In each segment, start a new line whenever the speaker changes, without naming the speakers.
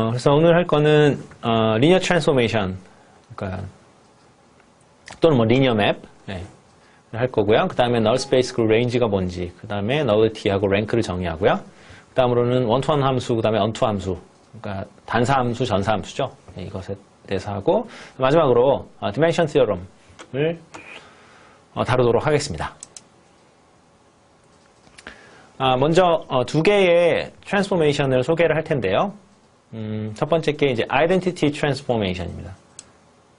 그래서 오늘 할 거는 리니어 트랜스포메이션, 그러니까 또는 뭐 리니어 맵 할 거고요. 그 다음에 널 스페이스 그 레인지가 뭔지, 그 다음에 너블티하고 랭크를 정의하고요. 그 다음으로는 원투원 함수, 그 다음에 언투 함수, 그러니까 단사 함수, 전사 함수죠. 이것에 대해서 하고 마지막으로 디멘션 티어럼을 다루도록 하겠습니다. 먼저 두 개의 트랜스포메이션을 소개를 할 텐데요. 첫 번째 게 이제 아이덴티티 트랜스포메이션입니다.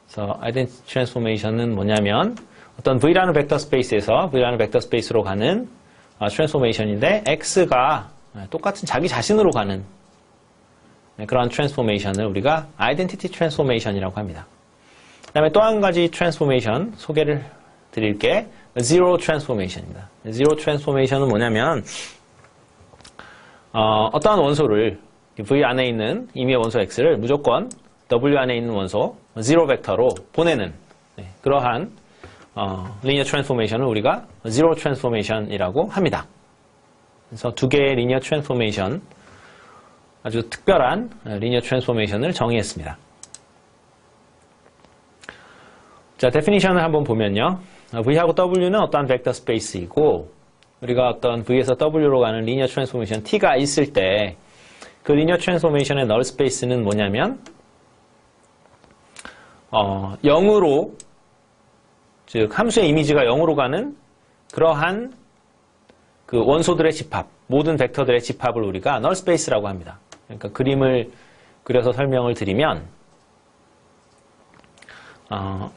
그래서 아이덴티티 트랜스포메이션은 뭐냐면 어떤 V라는 벡터 스페이스에서 V라는 벡터 스페이스로 가는 트랜스포메이션인데 X가 똑같은 자기 자신으로 가는 그런 트랜스포메이션을 우리가 아이덴티티 트랜스포메이션이라고 합니다. 그 다음에 또 한 가지 트랜스포메이션 소개를 드릴 게 Zero 트랜스포메이션입니다. Zero 트랜스포메이션은 뭐냐면 어떠한 원소를 V 안에 있는 임의의 원소 X를 무조건 W 안에 있는 원소 Zero 벡터로 보내는 그러한 리니어 트랜스포메이션을 우리가 Zero 트랜스포메이션이라고 합니다. 그래서 두 개의 리니어 트랜스포메이션, 아주 특별한 리니어 트랜스포메이션을 정의했습니다. 자, 데피니션을 한번 보면요. V하고 W는 어떠한 벡터 스페이스이고 우리가 어떤 V에서 W로 가는 리니어 트랜스포메이션 T가 있을 때 그 리니어 트랜스포메이션의 널 스페이스는 뭐냐면 0으로, 즉 함수의 이미지가 0으로 가는 그러한 그 원소들의 집합, 모든 벡터들의 집합을 우리가 널 스페이스라고 합니다. 그러니까 그림을 그려서 설명을 드리면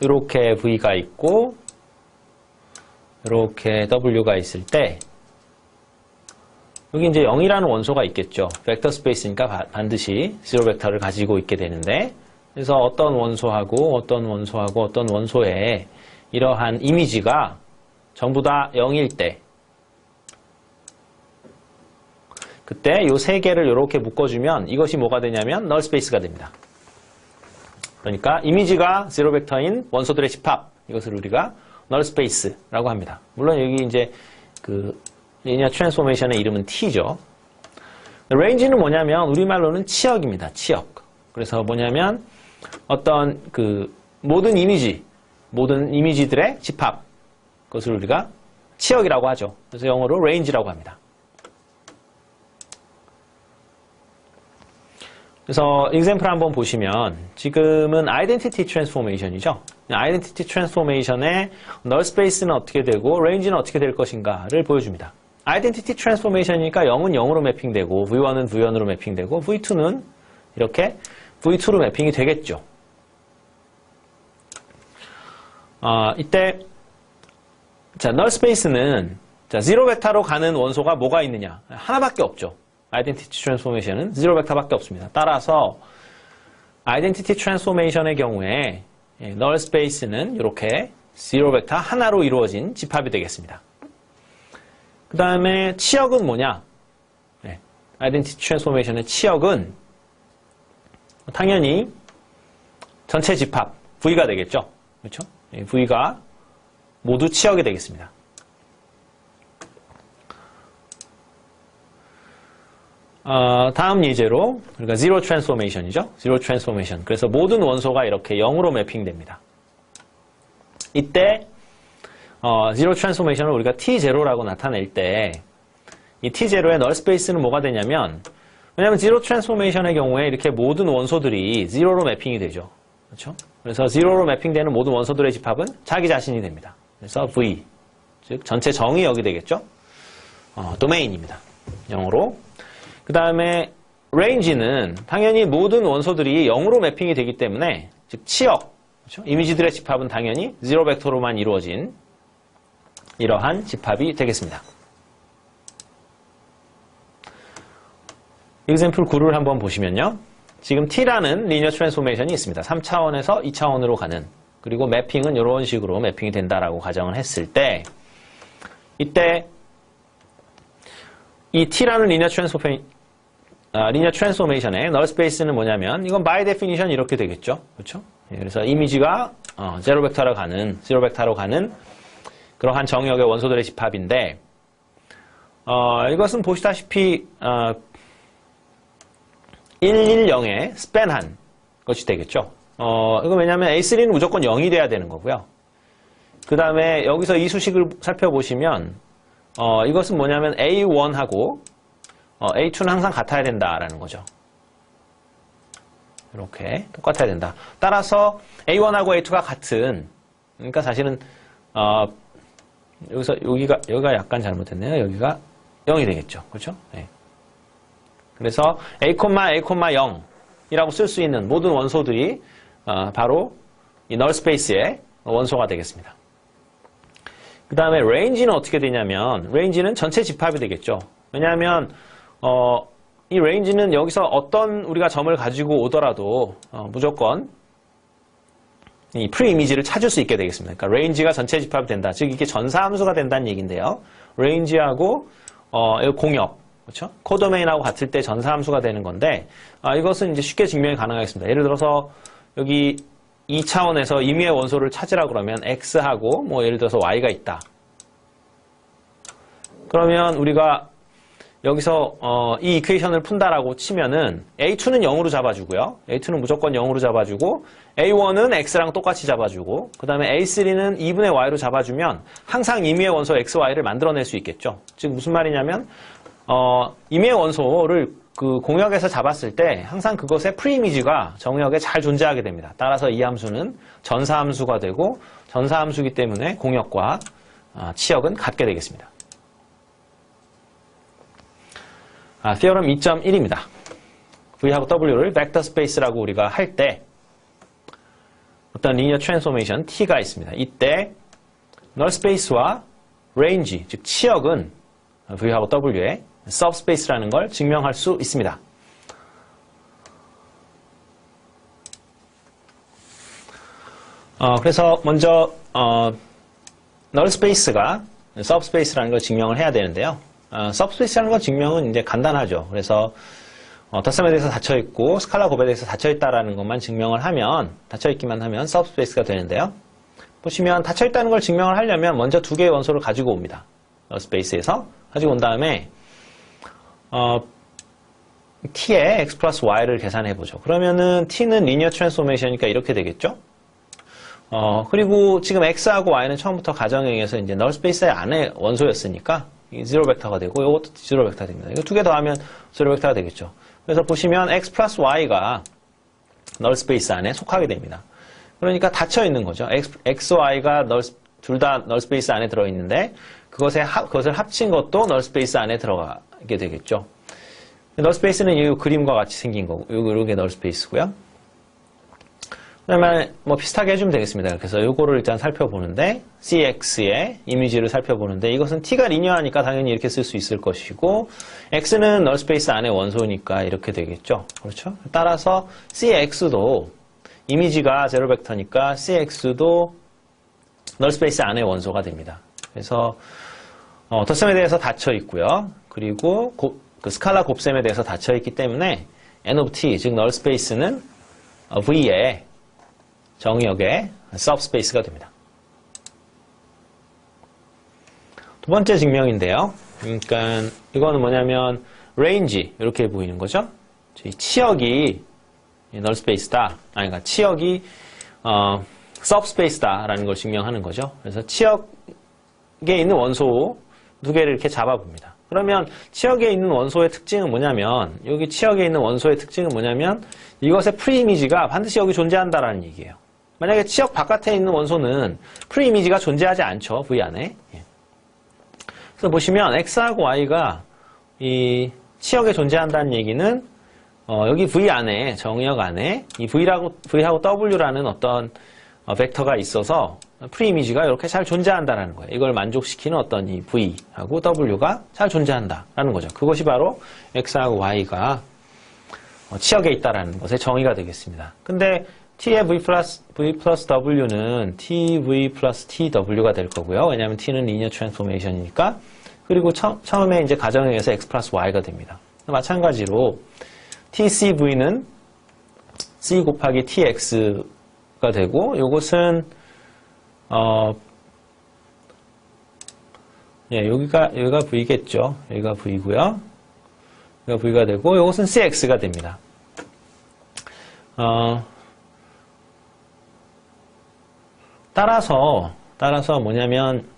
이렇게 V가 있고 이렇게 W가 있을 때 여기 이제 0이라는 원소가 있겠죠. 벡터 스페이스니까 반드시 제로 벡터를 가지고 있게 되는데, 그래서 어떤 원소하고 어떤 원소하고 어떤 원소의 이러한 이미지가 전부 다 0일 때, 그때 이 세 개를 이렇게 묶어주면 이것이 뭐가 되냐면 널 스페이스가 됩니다. 그러니까 이미지가 제로 벡터인 원소들의 집합, 이것을 우리가 널 스페이스라고 합니다. 물론 여기 이제 그 리니어 트랜스포메이션의 이름은 T죠. 레인지는 뭐냐면 우리말로는 치역입니다. 치역. 그래서 뭐냐면 어떤 그 모든 이미지들의 집합, 그것을 우리가 치역이라고 하죠. 그래서 영어로 레인지라고 합니다. 그래서 example 한번 보시면 지금은 아이덴티티 트랜스포메이션이죠. 아이덴티티 트랜스포메이션의 널 스페이스는 어떻게 되고 레인지는 어떻게 될 것인가를 보여줍니다. 아이덴티티 트랜스포메이션이니까 0은 0으로 매핑되고 V1은 V1으로 매핑되고 V2는 이렇게 V2로 매핑이 되겠죠. 이때 자, 널 스페이스는 자, 제로 벡터로 가는 원소가 뭐가 있느냐? 하나밖에 없죠. 아이덴티티 트랜스포메이션은 제로 벡터밖에 없습니다. 따라서 아이덴티티 트랜스포메이션의 경우에 널 스페이스는 이렇게 제로 벡터 하나로 이루어진 집합이 되겠습니다. 그 다음에 치역은 뭐냐? 아이덴티티 트랜스포메이션의 치역은 당연히 전체 집합 V가 되겠죠. 그렇죠? V가 모두 치역이 되겠습니다. 다음 예제로 우리가 Zero 트랜스포메이션이죠. Zero 트랜스포메이션. 그래서 모든 원소가 이렇게 0으로 매핑됩니다. 이때 Zero 트랜스포메이션을 우리가 T0라고 나타낼 때 이 T0의 널 스페이스는 뭐가 되냐면, 왜냐하면 Zero 트랜스포메이션의 경우에 이렇게 모든 원소들이 0로 매핑이 되죠. 그렇죠? 그래서 0로 매핑되는 모든 원소들의 집합은 자기 자신이 됩니다. 그래서 V, 즉 전체 정이 여기 되겠죠. 도메인입니다. 영어로. 그 다음에 레인지는 당연히 모든 원소들이 0으로 매핑이 되기 때문에, 즉 치역, 그렇죠? 이미지들의 집합은 당연히 제로 벡터로만 이루어진 이러한 집합이 되겠습니다. example 9를 한번 보시면요. 지금 T라는 리니어 트랜스포메이션이 있습니다. 3차원에서 2차원으로 가는, 그리고 매핑은 이런 식으로 매핑이 된다라고 가정을 했을 때, 이때 이 T라는 리니어 트랜스포메이션의 널 스페이스는 뭐냐면, 이건 by definition 이렇게 되겠죠. 그렇죠? 그래서 이미지가 제로 벡터로 가는 그러한 정역의 원소들의 집합인데, 이것은 보시다시피 110에 스팬한 것이 되겠죠. 이거 왜냐면 A3는 무조건 0이 돼야 되는 거고요. 그 다음에 여기서 이 수식을 살펴보시면 이것은 뭐냐면 A1하고 A2는 항상 같아야 된다라는 거죠. 이렇게 똑같아야 된다. 따라서 A1하고 A2가 같은, 그러니까 사실은 여기가 약간 잘못됐네요. 여기가 0이 되겠죠. 그렇죠? 네. 그래서 A, A,0이라고 쓸 수 있는 모든 원소들이 바로 이 널 스페이스의 원소가 되겠습니다. 그 다음에 range는 어떻게 되냐면 range는 전체 집합이 되겠죠. 왜냐하면 이 range는 여기서 어떤 우리가 점을 가지고 오더라도 무조건 이 프리이미지를 찾을 수 있게 되겠습니다. 그러니까 range가 전체 집합이 된다. 즉 이게 전사함수가 된다는 얘기인데요. range하고 공역, 그렇죠? 코도메인하고 같을 때 전사함수가 되는 건데 이것은 이제 쉽게 증명이 가능하겠습니다. 예를 들어서 여기 2차원에서 임의의 원소를 찾으라 그러면 x하고 뭐 예를 들어서 y가 있다. 그러면 우리가 여기서 이 이퀘이션을 푼다라고 치면은 A2는 0으로 잡아주고요. A2는 무조건 0으로 잡아주고 A1은 X랑 똑같이 잡아주고 그 다음에 A3는 2분의 Y로 잡아주면 항상 임의의 원소 X, Y를 만들어낼 수 있겠죠. 즉 무슨 말이냐면 임의의 원소를 그 공역에서 잡았을 때 항상 그것의 프리이미지가 정역에 잘 존재하게 됩니다. 따라서 이 함수는 전사함수가 되고 전사함수이기 때문에 공역과 치역은 같게 되겠습니다. theorem 2.1입니다. V하고 W를 벡터 스페이스라고 우리가 할 때 어떤 리니어 트랜스포메이션 T가 있습니다. 이때 널 스페이스와 range, 즉 치역은 V하고 W의 subspace라는 걸 증명할 수 있습니다. 그래서 먼저 널 스페이스가 subspace라는 걸 증명을 해야 되는데요. subspace라는 걸 증명은 이제 간단하죠. 그래서 덧셈에 대해서 닫혀있고 스칼라 곱에 대해서 닫혀있다라는 것만 증명을 하면 닫혀있기만 하면 subspace가 되는데요. 보시면 닫혀있다는 걸 증명을 하려면 먼저 두 개의 원소를 가지고 옵니다. 스페이스에서 가지고 온 다음에 t의 x 플러스 y를 계산해보죠. 그러면은 t는 리니어 트랜스포메이션이니까 이렇게 되겠죠. 그리고 지금 x하고 y는 처음부터 가정에 의해서 이제 널 스페이스 안에 원소였으니까 제로 벡터가 되고 이것도 제로 벡터가 됩니다. 이거 두 개 더하면 제로 벡터가 되겠죠. 그래서 보시면 x 플러스 y가 널 스페이스 안에 속하게 됩니다. 그러니까 닫혀 있는 거죠. x, y가 둘 다 널 스페이스 안에 들어있는데 그것을 합친 것도 널 스페이스 안에 들어가게 되겠죠. 널 스페이스는 이 그림과 같이 생긴 거고 이런 게 널 스페이스고요. 그러면 뭐 비슷하게 해주면 되겠습니다. 그래서 이거를 일단 살펴보는데 CX의 이미지를 살펴보는데 이것은 T가 리니어하니까 당연히 이렇게 쓸 수 있을 것이고 X는 널 스페이스 안에 원소니까 이렇게 되겠죠. 그렇죠? 따라서 CX도 이미지가 제로 벡터니까 CX도 널 스페이스 안에 원소가 됩니다. 그래서 덧셈에 대해서 닫혀 있고요. 그리고 그 스칼라 곱셈에 대해서 닫혀 있기 때문에 N of T, 즉 널 스페이스는 V의 정역의 subspace가 됩니다. 두 번째 증명인데요. 그러니까 이거는 뭐냐면 range 이렇게 보이는 거죠. 치역이 null space다. 그러니까 치역이 subspace다라는 걸 증명하는 거죠. 그래서 치역에 있는 원소 두 개를 이렇게 잡아봅니다. 그러면 치역에 있는 원소의 특징은 뭐냐면 여기 치역에 있는 원소의 특징은 뭐냐면 이것의 프리이미지가 반드시 여기 존재한다라는 얘기예요. 만약에 치역 바깥에 있는 원소는 프리이미지가 존재하지 않죠. V 안에. 그래서 보시면 X하고 Y가 이 치역에 존재한다는 얘기는 여기 V 안에, 정역 안에 이 V하고 W라는 어떤 벡터가 있어서 프리이미지가 이렇게 잘 존재한다라는 거예요. 이걸 만족시키는 어떤 이 V하고 W가 잘 존재한다라는 거죠. 그것이 바로 X하고 Y가 치역에 있다라는 것의 정의가 되겠습니다. 근데 T의 V 플러스 W는 TV 플러스 TW가 될 거고요. 왜냐하면 T는 리니어 트랜스포메이션이니까. 그리고 처음에 이제 가정에 의해서 X 플러스 Y가 됩니다. 마찬가지로 TCV는 C 곱하기 TX가 되고, 요것은, 여기가 V겠죠. 여기가 V고요. 여기가 V가 되고, 요것은 CX가 됩니다. 따라서 뭐냐면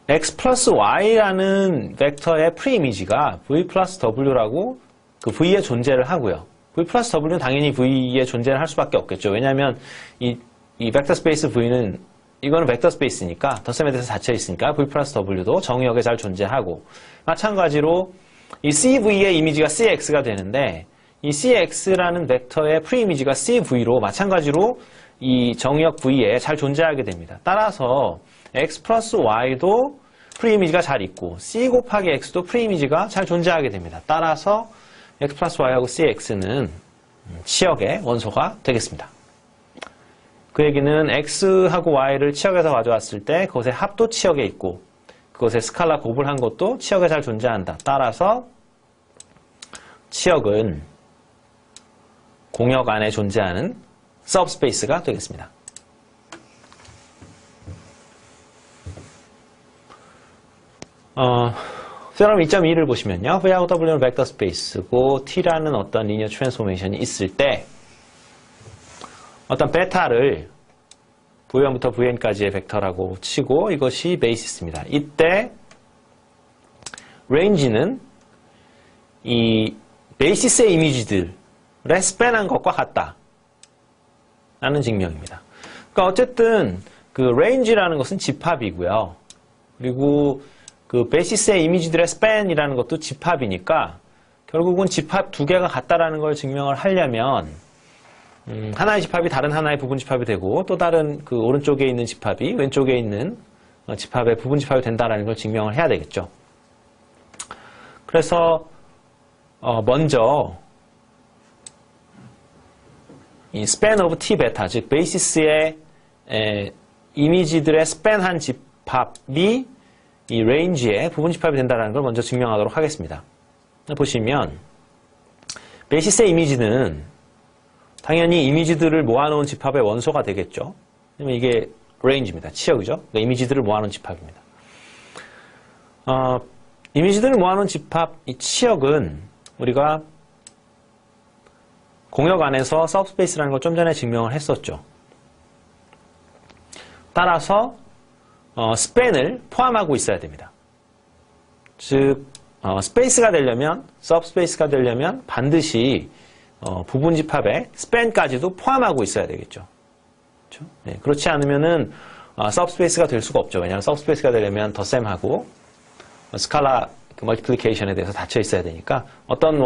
x 플러스 y라는 벡터의 프리이미지가 v 플러스 w라고 그 v의 존재를 하고요. v 플러스 w는 당연히 v의 존재를 할 수밖에 없겠죠. 왜냐하면 이 벡터 스페이스 v는 이거는 벡터 스페이스니까 덧셈에 대해서 닫혀 있으니까 v 플러스 w도 정의역에 잘 존재하고, 마찬가지로 이 cv의 이미지가 cx가 되는데 이 cx라는 벡터의 프리이미지가 cv로 마찬가지로 이 정의역 v에 잘 존재하게 됩니다. 따라서 x 플러스 y도 프리이미지가 잘 있고 c 곱하기 x도 프리이미지가 잘 존재하게 됩니다. 따라서 x 플러스 y하고 cx는 치역의 원소가 되겠습니다. 그 얘기는 x하고 y를 치역에서 가져왔을 때 그것의 합도 치역에 있고 그것의 스칼라 곱을 한 것도 치역에 잘 존재한다. 따라서 치역은 공역 안에 존재하는 서브스페이스가 되겠습니다. theorem 2.2를 보시면요. V하고 W는 벡터 스페이스고 T라는 어떤 리니어 트랜스포메이션이 있을 때 어떤 베타를 V1부터 Vn까지의 벡터라고 치고 이것이 베이시스입니다. 이때 레인지는 이 베이시스의 이미지들에 스팬한 것과 같다 라는 증명입니다. 그러니까 어쨌든 그 레인지라는 것은 집합이고요. 그리고 그 베이시스의 이미지들의 스팬이라는 것도 집합이니까 결국은 집합 두 개가 같다라는 걸 증명을 하려면 하나의 집합이 다른 하나의 부분 집합이 되고 또 다른 그 오른쪽에 있는 집합이 왼쪽에 있는 집합의 부분 집합이 된다라는 걸 증명을 해야 되겠죠. 그래서 먼저 이 span of t 베타, 즉 베이시스의 이미지들의 스팬한 집합이 이 레인지의 부분 집합이 된다는 걸 먼저 증명하도록 하겠습니다. 보시면 베이시스의 이미지는 당연히 이미지들을 모아놓은 집합의 원소가 되겠죠. 왜냐면 이게 레인지입니다. 치역이죠. 그러니까 이미지들을 모아놓은 집합입니다. 이미지들을 모아놓은 집합, 이 치역은 우리가 공역 안에서 서브스페이스라는 걸 좀 전에 증명을 했었죠. 따라서 스팬을 포함하고 있어야 됩니다. 즉 스페이스가 되려면, 서브스페이스가 되려면 반드시 부분 집합의 스팬까지도 포함하고 있어야 되겠죠. 그렇죠? 네, 그렇지 않으면은 서브스페이스가 될 수가 없죠. 왜냐하면 서브스페이스가 되려면 덧셈하고 스칼라 멀티플리케이션에 대해서 닫혀 있어야 되니까 어떤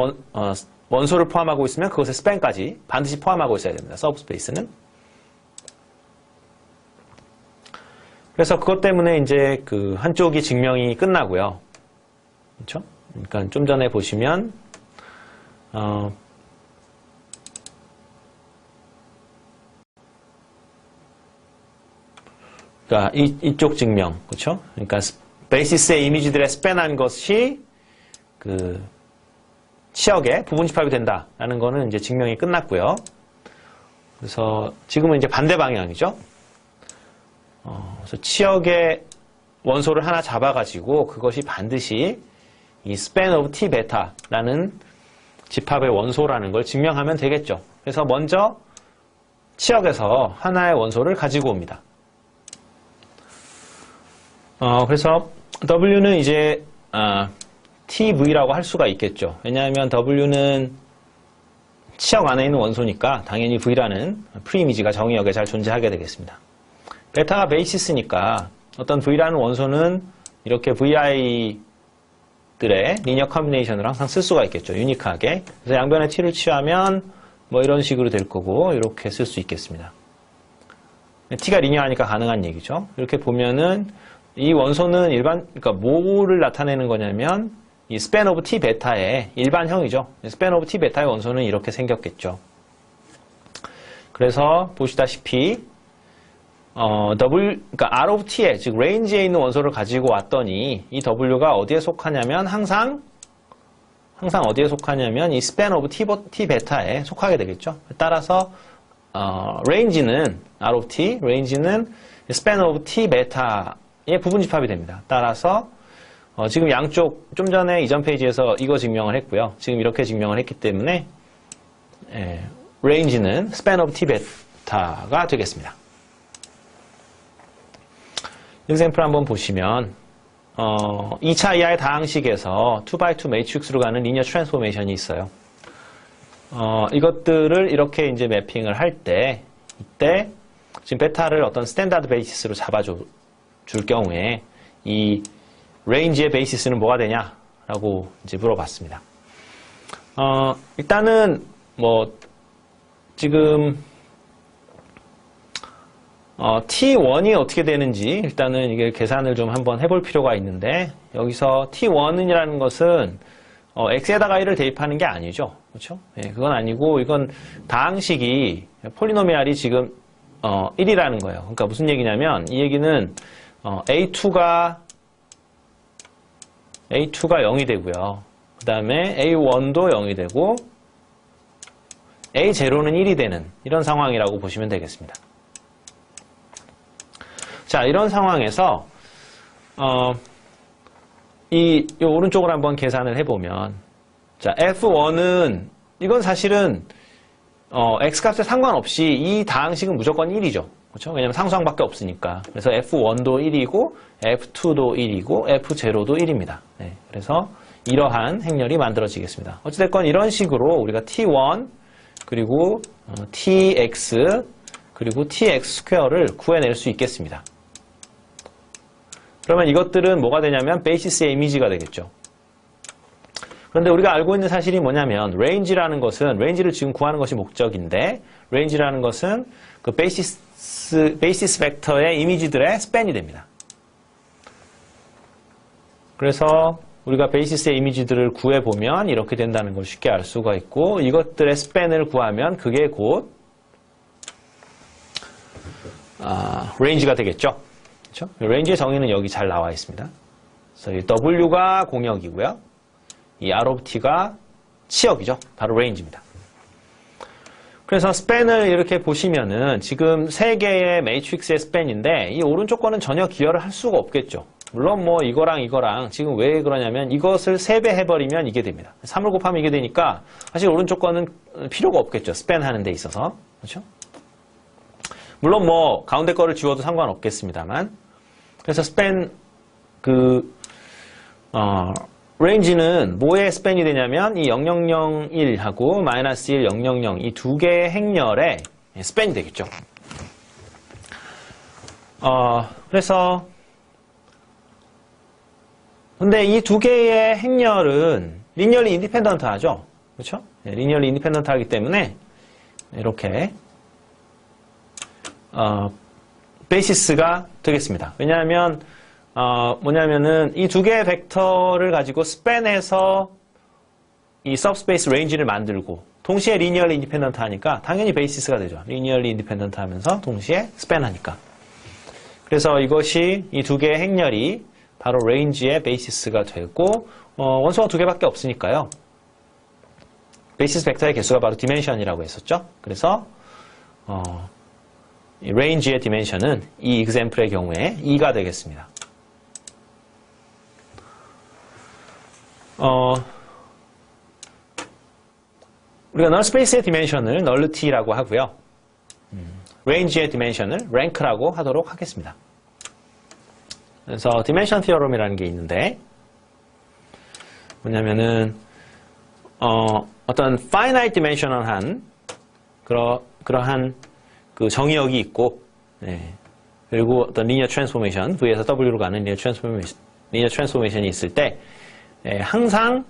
원소를 포함하고 있으면 그것의 스팬까지 반드시 포함하고 있어야 됩니다. 서브스페이스는. 그래서 그것 때문에 이제 그 한쪽이 증명이 끝나고요. 그렇죠? 그러니까 좀 전에 보시면 그러니까 이쪽 증명, 그렇죠? 그러니까 베이시스의 이미지들의 스팬한 것이 그 치역의 부분 집합이 된다라는 거는 이제 증명이 끝났고요. 그래서 지금은 이제 반대 방향이죠. 그래서 치역의 원소를 하나 잡아가지고 그것이 반드시 이 span of t 베타라는 집합의 원소라는 걸 증명하면 되겠죠. 그래서 먼저 치역에서 하나의 원소를 가지고 옵니다. 그래서 W는 이제 TV라고 할 수가 있겠죠. 왜냐하면 W는 치역 안에 있는 원소니까 당연히 V라는 프리이미지가 정의역에 잘 존재하게 되겠습니다. 베타가 베이시스니까 어떤 V라는 원소는 이렇게 VI들의 리니어 컨비네이션을 항상 쓸 수가 있겠죠. 유니크하게. 그래서 양변에 T를 취하면 뭐 이런 식으로 될 거고 이렇게 쓸 수 있겠습니다. T가 리니어하니까 가능한 얘기죠. 이렇게 보면은 이 원소는 그러니까 뭐를 나타내는 거냐면 이 span of t 베타의 일반형이죠. span of t 베타의 원소는 이렇게 생겼겠죠. 그래서 보시다시피 그러니까 R of t에, 즉 레인지에 있는 원소를 가지고 왔더니 이 W가 어디에 속하냐면 항상 어디에 속하냐면 이 span of t 베타에 속하게 되겠죠. 따라서 레인지는 R of t, 레인지는 span of t 베타의 부분 집합이 됩니다. 따라서 지금 양쪽 좀 전에 이전 페이지에서 이거 증명을 했고요. 지금 이렇게 증명을 했기 때문에 range는 span of t 베타가 되겠습니다. example 한번 보시면 2차 이하의 다항식에서 2x2 매트릭스로 가는 리니어 트랜스포메이션이 있어요. 이것들을 이렇게 이제 매핑을 할 때 이때 지금 베타를 어떤 스탠다드 베이시스로 잡아줄 경우에 이 레인지의 베이시스는 뭐가 되냐라고 이제 물어봤습니다. 일단은 뭐 지금 T1이 어떻게 되는지 일단은 이게 계산을 좀 한번 해볼 필요가 있는데 여기서 T1이라는 것은 X에다가 1을 대입하는 게 아니죠. 그렇죠? 예, 그건 아니고 이건 다항식이 폴리노미알이 지금 1이라는 거예요. 그러니까 무슨 얘기냐면 이 얘기는 A2가 0이 되고요. 그 다음에 A1도 0이 되고 A0는 1이 되는 이런 상황이라고 보시면 되겠습니다. 자, 이런 상황에서 이 오른쪽을 한번 계산을 해보면 자, F1은 이건 사실은 X값에 상관없이 이 다항식은 무조건 1이죠. 그렇죠? 왜냐면 상수항밖에 없으니까. 그래서 F1도 1이고 F2도 1이고 F0도 1입니다. 네, 그래서 이러한 행렬이 만들어지겠습니다. 어찌됐건 이런 식으로 우리가 T1 그리고 TX 그리고 TX 스퀘어를 구해낼 수 있겠습니다. 그러면 이것들은 뭐가 되냐면 베이시스의 이미지가 되겠죠. 그런데 우리가 알고 있는 사실이 뭐냐면 range라는 것은 range를 지금 구하는 것이 목적인데 range라는 것은 그 베이시스 벡터의 이미지들의 스팬이 됩니다. 그래서 우리가 베이시스의 이미지들을 구해보면 이렇게 된다는 걸 쉽게 알 수가 있고 이것들의 스팬을 구하면 그게 곧 range가 되겠죠. 그렇죠? range의 정의는 여기 잘 나와 있습니다. 그래서 이 W가 공역이고요. 이 R of T가 치역이죠. 바로 range입니다. 그래서 스팬을 이렇게 보시면은 지금 세 개의 매트릭스의 스팬인데 이 오른쪽 거는 전혀 기여를 할 수가 없겠죠. 물론 뭐 이거랑 지금 왜 그러냐면 이것을 3배 해버리면 이게 됩니다. 3을 곱하면 이게 되니까 사실 오른쪽 거는 필요가 없겠죠. 스팬 하는 데 있어서. 그렇죠? 물론 뭐 가운데 거를 지워도 상관없겠습니다만 그래서 스팬 range는 뭐의 스팬이 되냐면 이 0001하고 마이너스 1, 000 이 두 개의 행렬의 스팬이 되겠죠. 그래서 근데 이 두 개의 행렬은 리니얼리 인디펜던트 하죠. 그렇죠? 리니얼리 인디펜던트 하기 때문에 이렇게 베이시스가 되겠습니다. 왜냐하면 뭐냐면은 이 두 개의 벡터를 가지고 스팬에서 이 서브스페이스 레인지를 만들고 동시에 리니얼리 인디펜던트 하니까 당연히 베이시스가 되죠. 리니얼리 인디펜던트 하면서 동시에 스팬 하니까. 그래서 이것이 이 두 개의 행렬이 바로 레인지의 베이시스가 되고 원소가 두 개밖에 없으니까요. 베이시스 벡터의 개수가 바로 디멘션이라고 했었죠. 그래서 이 레인지의 디멘션은 이 example의 경우에 2가 되겠습니다. 우리가 null space의 dimension을 nullity라고 하고요. range의 dimension을 rank라고 하도록 하겠습니다. 그래서 dimension theorem이라는 게 있는데 뭐냐면은 어떤 finite dimensional한 그러한 그 정의역이 있고 그리고 어떤 linear transformation V에서 W로 가는 linear transformation이 있을 때 항상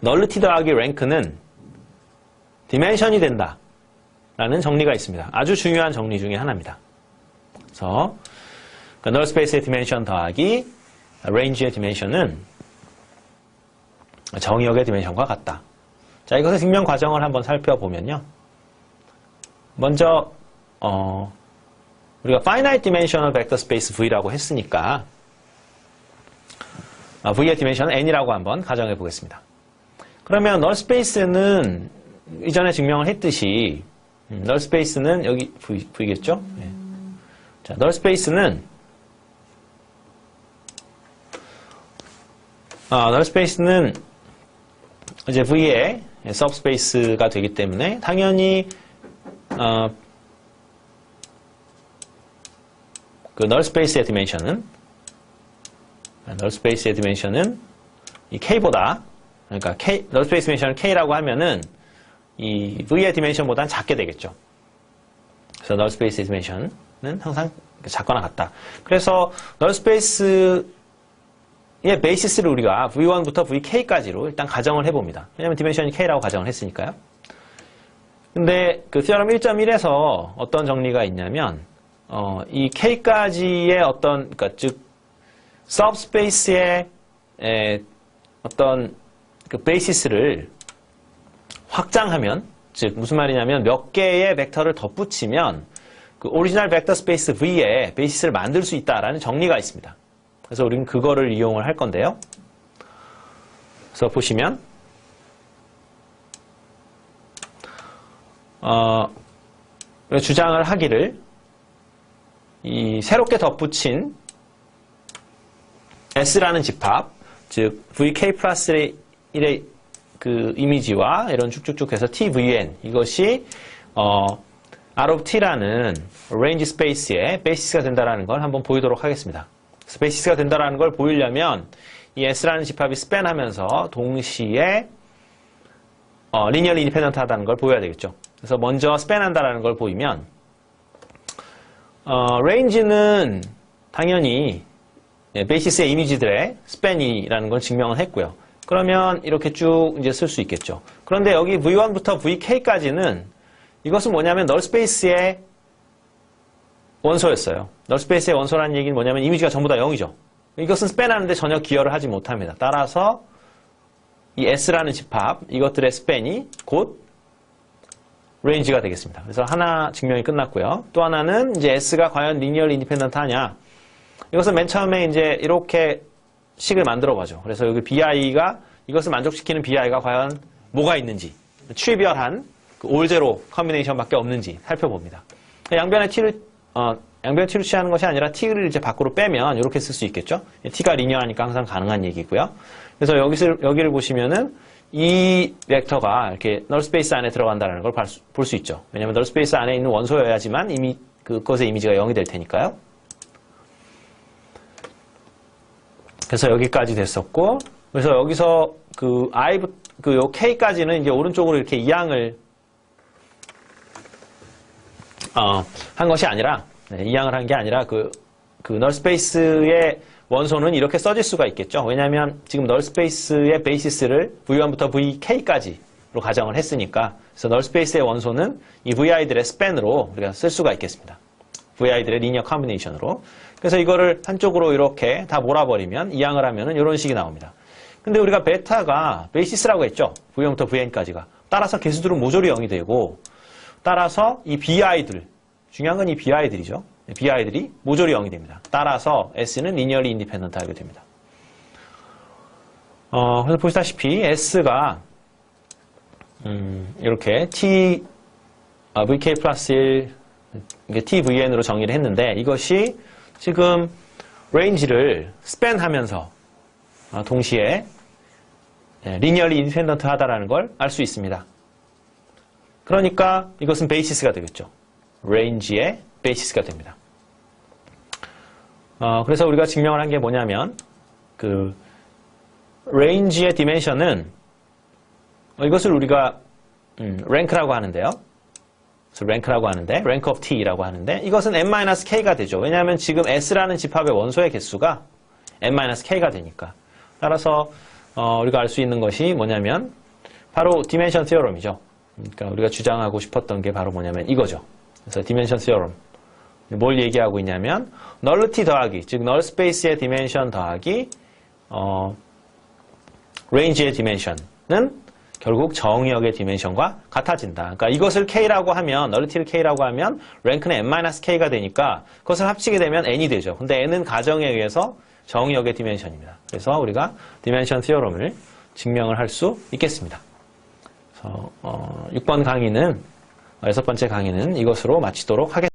nullity 더하기 rank는 dimension이 된다 라는 정리가 있습니다. 아주 중요한 정리 중에 하나입니다. 그래서 null space의 dimension 더하기 range의 dimension은 정의역의 dimension과 같다. 자, 이것의 증명 과정을 한번 살펴보면요. 먼저 우리가 finite dimensional vector space V라고 했으니까 V의 dimension은 n이라고 한번 가정해 보겠습니다. 그러면 null space는 이전에 증명을 했듯이 null space는 여기 V겠죠? 자, null space는 null space는 이제 V의 subspace가 되기 때문에 당연히 그 null space의 dimension은 이 K보다, 그러니까 null space dimension을 K라고 하면은 이 V의 dimension보다는 작게 되겠죠. 그래서 null space dimension은 항상 작거나 같다. 그래서 null space의 베이시스를 우리가 V1부터 VK까지로 일단 가정을 해봅니다. 왜냐하면 디멘션이 K라고 가정을 했으니까요. 근데 그 theorem 1.1에서 어떤 정리가 있냐면 이 K까지의 어떤, 그러니까 즉 subspace의 어떤 그 베이시스를 확장하면, 즉 무슨 말이냐면 몇 개의 벡터를 덧붙이면 그 오리지널 벡터 스페이스 V에 베이시스를 만들 수 있다라는 정리가 있습니다. 그래서 우리는 그거를 이용을 할 건데요. 그래서 보시면 주장을 하기를 이 새롭게 덧붙인 S라는 집합, 즉 VK 플러스 1의 그 이미지와 이런 쭉쭉쭉 해서 TVN, 이것이 R of T라는 range space의 베이시스가 된다는 걸 한번 보이도록 하겠습니다. 그래서 베이시스가 된다는 걸 보이려면 이 S라는 집합이 스팬하면서 동시에 linearly independent 하다는 걸 보여야 되겠죠. 그래서 먼저 스팬한다는 걸 보이면 range는 당연히 베이시스의 이미지들의 스팬이라는 걸 증명을 했고요. 그러면 이렇게 쭉 이제 쓸 수 있겠죠. 그런데 여기 V1부터 VK까지는 이것은 뭐냐면 null space의 원소였어요. null space의 원소라는 얘기는 뭐냐면 이미지가 전부 다 0이죠. 이것은 스팬하는데 전혀 기여를 하지 못합니다. 따라서 이 S라는 집합, 이것들의 스팬이 곧 range가 되겠습니다. 그래서 하나 증명이 끝났고요. 또 하나는 이제 S가 과연 linearly independent 하냐. 이것은 맨 처음에 이제 이렇게 식을 만들어 봐죠. 그래서 여기 BI가, 이것을 만족시키는 BI가 과연 뭐가 있는지, 트리비얼한 그 올제로 컨비네이션밖에 없는지 살펴봅니다. 양변의 T를 취하는 것이 아니라 T를 이제 밖으로 빼면 이렇게 쓸 수 있겠죠. T가 리니어하니까 항상 가능한 얘기고요. 그래서 여기를 보시면은 이 벡터가 이렇게 null space 안에 들어간다는 걸 볼 수 있죠. 왜냐하면 null space 안에 있는 원소여야지만 이미 그것의 이미지가 0이 될 테니까요. 그래서 여기까지 됐었고, 그래서 여기서 그 요 K까지는 이제 오른쪽으로 이렇게 이항을 한 것이 아니라, 이항을 한 게 아니라 그 null space의 원소는 이렇게 써질 수가 있겠죠. 왜냐하면 지금 null space의 베이시스를 V1부터 VK까지로 가정을 했으니까, 그래서 null space의 원소는 이 VI들의 스팬으로 우리가 쓸 수가 있겠습니다. VI들의 리니어 컨비네이션으로. 그래서 이거를 한쪽으로 이렇게 다 몰아버리면, 이항을 하면은 이런 식이 나옵니다. 근데 우리가 베타가 베이시스라고 했죠. V1부터 VN까지가. 따라서 개수들은 모조리 0이 되고, 따라서 이 BI들, 중요한 건 이 BI들이죠. BI들이 모조리 0이 됩니다. 따라서 S는 linearly independent 하게 됩니다. 그래서 보시다시피 S가 이렇게 VK 플러스 1, TVN으로 정의를 했는데, 이것이 지금 range를 스팬하면서 동시에 linearly independent 하다라는 걸 알 수 있습니다. 그러니까 이것은 베이시스가 되겠죠. range의 베이시스가 됩니다. 그래서 우리가 증명을 한 게 뭐냐면, 그 range의 dimension은 이것을 우리가 rank라고 하는데요. rank라고 하는데, rank of t라고 하는데, 이것은 n-k가 되죠. 왜냐하면 지금 S라는 집합의 원소의 개수가 n-k가 되니까. 따라서 우리가 알 수 있는 것이 뭐냐면 바로 dimension theorem이죠. 그러니까 우리가 주장하고 싶었던 게 바로 뭐냐면 이거죠. 그래서 dimension theorem. 뭘 얘기하고 있냐면 nullity 더하기, 즉 null space의 dimension 더하기 range의 dimension은 결국 정의역의 디멘션과 같아진다. 그러니까 이것을 K라고 하면, nullity를 K라고 하면 rank는 n-K가 되니까 그것을 합치게 되면 N이 되죠. 근데 N은 가정에 의해서 정의역의 디멘션입니다. 그래서 우리가 dimension theorem을 증명을 할 수 있겠습니다. 그래서 6번 강의는, 6번째 강의는 이것으로 마치도록 하겠습니다.